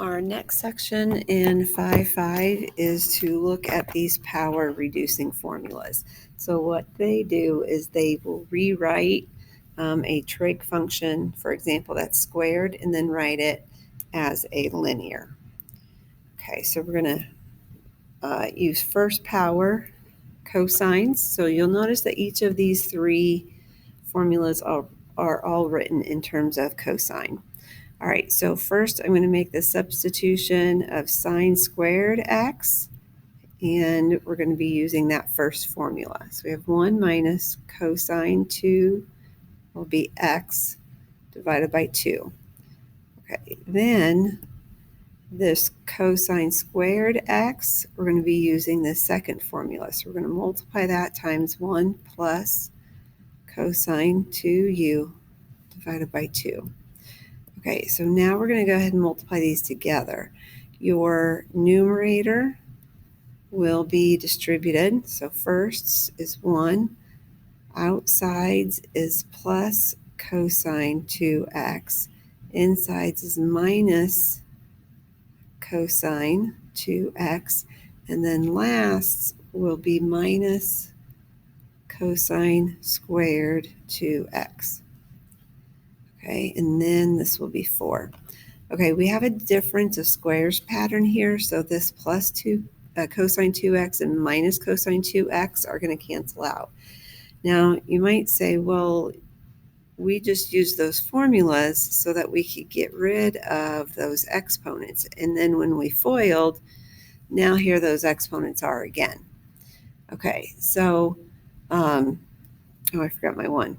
Our next section in 5.5 is to look at these power reducing formulas. So what they do is they will rewrite a trig function, for example, that's squared, and then write it as a linear. Okay, so we're going to use first power cosines. So you'll notice that each of these three formulas are all written in terms of cosine. All right, so first I'm going to make the substitution of sine squared x, and we're going to be using that first formula. So we have 1 minus cosine 2 will be x divided by 2. Okay, then this cosine squared x, we're going to be using the second formula. So we're going to multiply that times 1 plus cosine 2u divided by 2. Okay, so now we're going to go ahead and multiply these together. Your numerator will be distributed. So firsts is 1, outsides is plus cosine 2x, insides is minus cosine 2x, and then lasts will be minus cosine squared 2x. Okay, and then this will be 4. Okay, we have a difference of squares pattern here, so this plus 2 cosine 2x and minus cosine 2x are going to cancel out. Now, you might say, well, we just used those formulas so that we could get rid of those exponents, and then when we FOILed, now here those exponents are again. Okay, so, oh, I forgot my 1.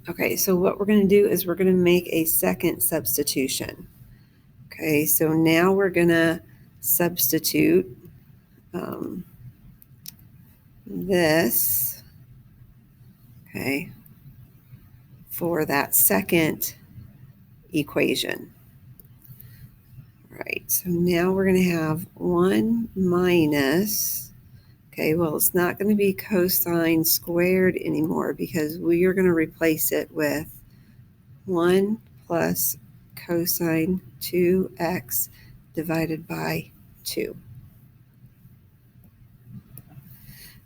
Okay, so what we're going to do is we're going to make a second substitution. Okay, so now we're going to substitute this, okay, for that second equation. All right, so now we're going to have 1 minus, okay, well, it's not going to be cosine squared anymore because we are going to replace it with 1 plus cosine 2x divided by 2.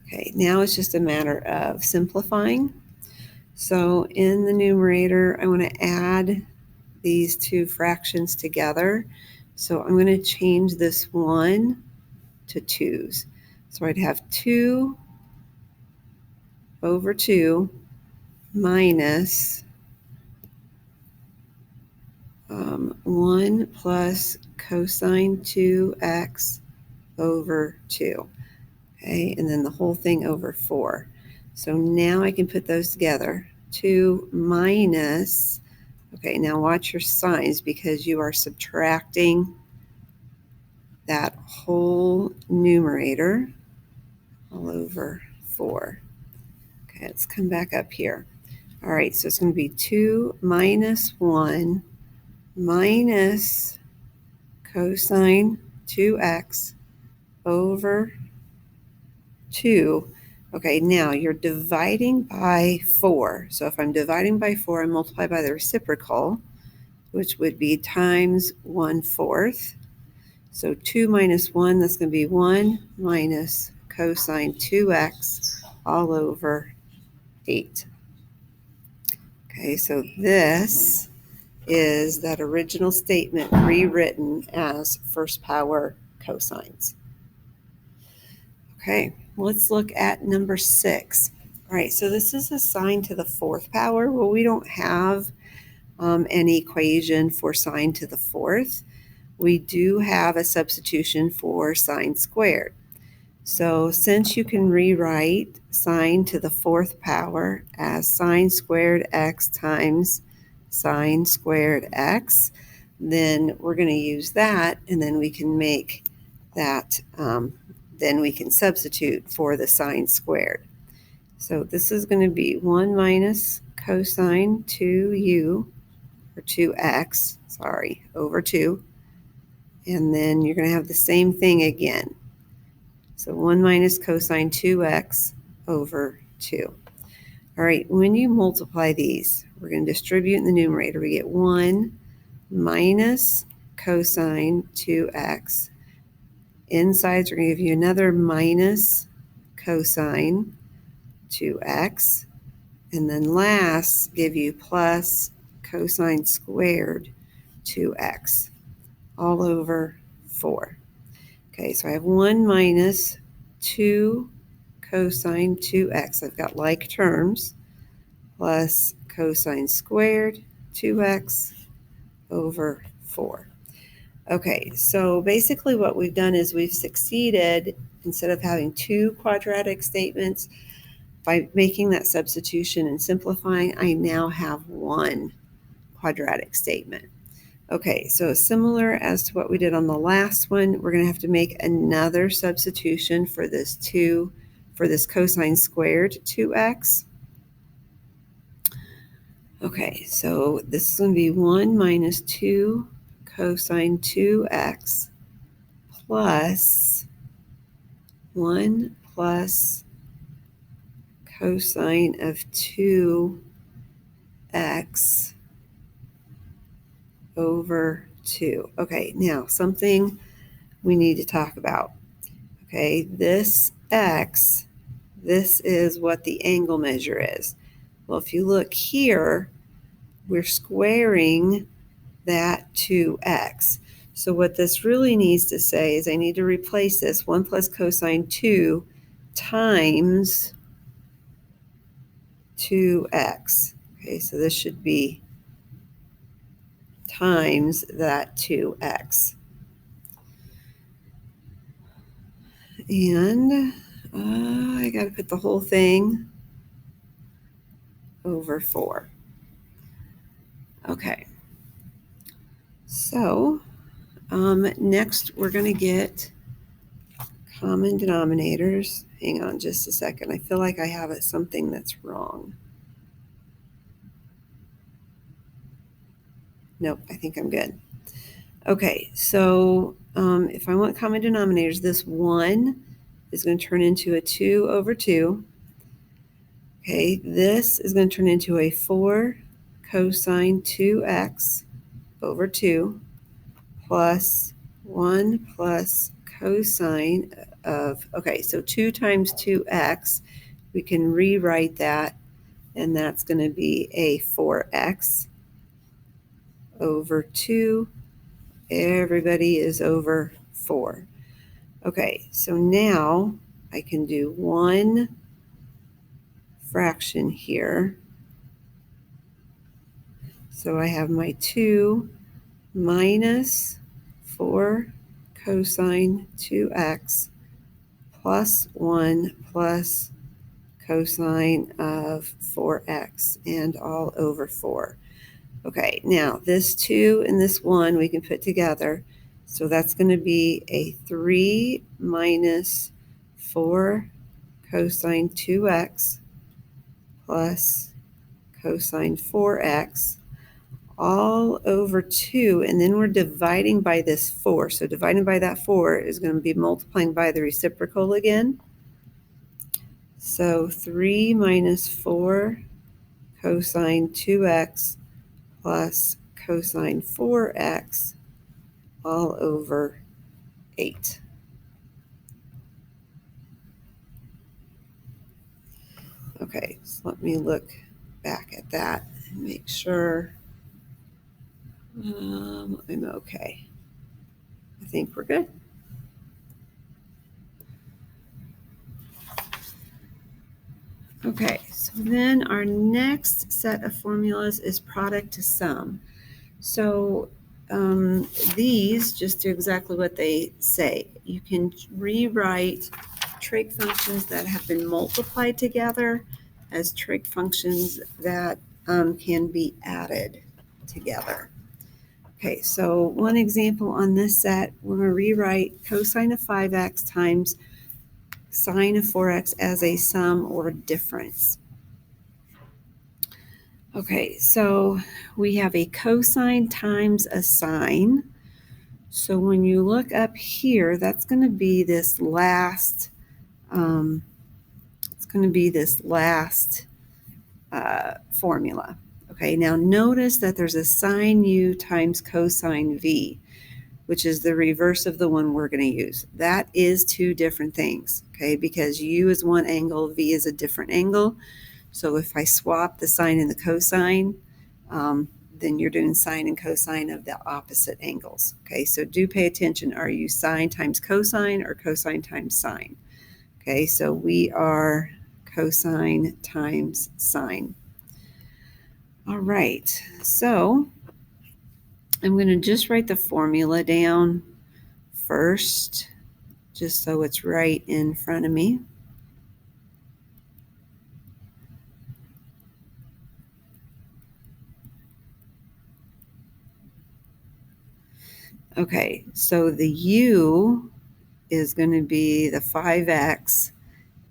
Okay, now it's just a matter of simplifying. So in the numerator, I want to add these two fractions together. So I'm going to change this 1 to 2's. So I'd have 2 over 2 minus 1 plus cosine 2x over 2. Okay, and then the whole thing over 4. So now I can put those together. 2 minus, okay, now watch your signs because you are subtracting that whole numerator all over 4. Okay, let's come back up here. All right, so it's going to be 2 minus 1 minus cosine 2x over 2. Okay, now you're dividing by 4. So if I'm dividing by 4, I multiply by the reciprocal, which would be times 1/4. So 2 minus 1, that's going to be 1 minus cosine 2x all over 8. Okay, so this is that original statement rewritten as first power cosines. Okay, let's look at number 6. All right, so this is a sine to the 4th power. Well, we don't have an equation for sine to the 4th. We do have a substitution for sine squared. So since you can rewrite sine to the 4th power as sine squared x times sine squared x, then we're going to use that, and then we can make that, then we can substitute for the sine squared. So this is going to be 1 minus cosine 2u, or 2x, sorry, over 2. And then you're going to have the same thing again. So 1 minus cosine 2x over 2. All right, when you multiply these, we're going to distribute in the numerator. We get 1 minus cosine 2x. Insides are going to give you another minus cosine 2x. And then last, give you plus cosine squared 2x, all over 4. Okay, so I have 1 minus 2 cosine 2x. I've got like terms, plus cosine squared 2x over 4. Okay, so basically what we've done is we've succeeded, instead of having 2 quadratic statements, by making that substitution and simplifying, I now have 1 quadratic statement. Okay, so similar as to what we did on the last one, we're going to have to make another substitution for this cosine squared 2x. Okay, so this is going to be 1 minus 2 cosine 2x plus 1 plus cosine of 2x over 2. Okay, now something we need to talk about. Okay, this x, this is what the angle measure is. Well, if you look here, we're squaring that 2x. So what this really needs to say is I need to replace this 1 plus cosine 2 times 2x. Okay, so this should be times that 2x. And I got to put the whole thing over 4. Okay. So next we're going to get common denominators. Hang on just a second. I feel like I have something that's wrong. Nope, I think I'm good. Okay, so if I want common denominators, this 1 is going to turn into a 2 over 2. Okay, this is going to turn into a 4 cosine 2x over 2 plus 1 plus cosine of, okay, so 2 times 2x, we can rewrite that, and that's going to be a 4x over 2. Everybody is over 4. Okay, so now I can do one fraction here. So I have my 2 minus 4 cosine 2x plus 1 plus cosine of 4x and all over 4. Okay, now this 2 and this 1 we can put together. So that's going to be a 3 minus 4 cosine 2x plus cosine 4x all over 2, and then we're dividing by this 4. So dividing by that 4 is going to be multiplying by the reciprocal again. So 3 minus 4 cosine 2x plus cosine 4x all over 8. Okay, so let me look back at that and make sure I'm okay. I think we're good. Okay, so then our next set of formulas is product to sum. So these just do exactly what they say. You can rewrite trig functions that have been multiplied together as trig functions that can be added together. Okay, so one example on this set, we're going to rewrite cosine of 5x times sine of 4x as a sum or difference. Okay, so we have a cosine times a sine. So when you look up here, that's going to be this last, formula. Okay, now notice that there's a sine u times cosine v. which is the reverse of the one we're going to use. That is two different things, okay, because u is one angle, v is a different angle. So if I swap the sine and the cosine, then you're doing sine and cosine of the opposite angles. Okay, so do pay attention. Are you sine times cosine or cosine times sine? Okay, so we are cosine times sine. All right, so I'm going to just write the formula down first, just so it's right in front of me. Okay, so the u is going to be the 5x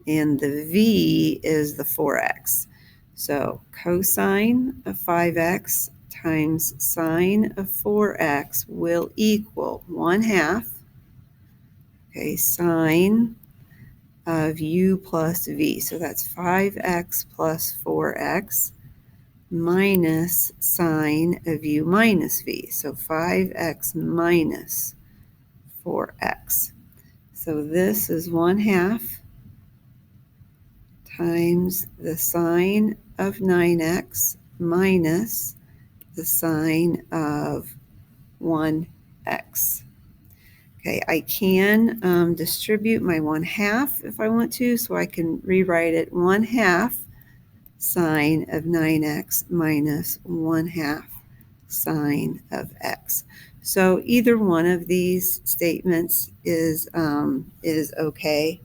and the v is the 4x. So cosine of 5x times sine of 4x will equal 1/2, okay, sine of u plus v. So that's 5x plus 4x minus sine of u minus v. So 5x minus 4x. So this is 1/2 times the sine of 9x minus the sine of 1x. Okay, I can distribute my 1/2 if I want to, so I can rewrite it 1/2 sine of 9x minus 1/2 sine of x. So either one of these statements is okay.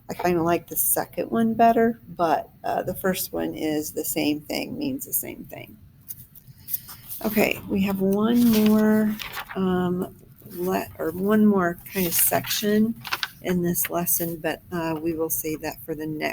I kind of like the second one better, but the first one is the same thing, means the same thing. Okay, we have one more one more kind of section in this lesson, but we will save that for the next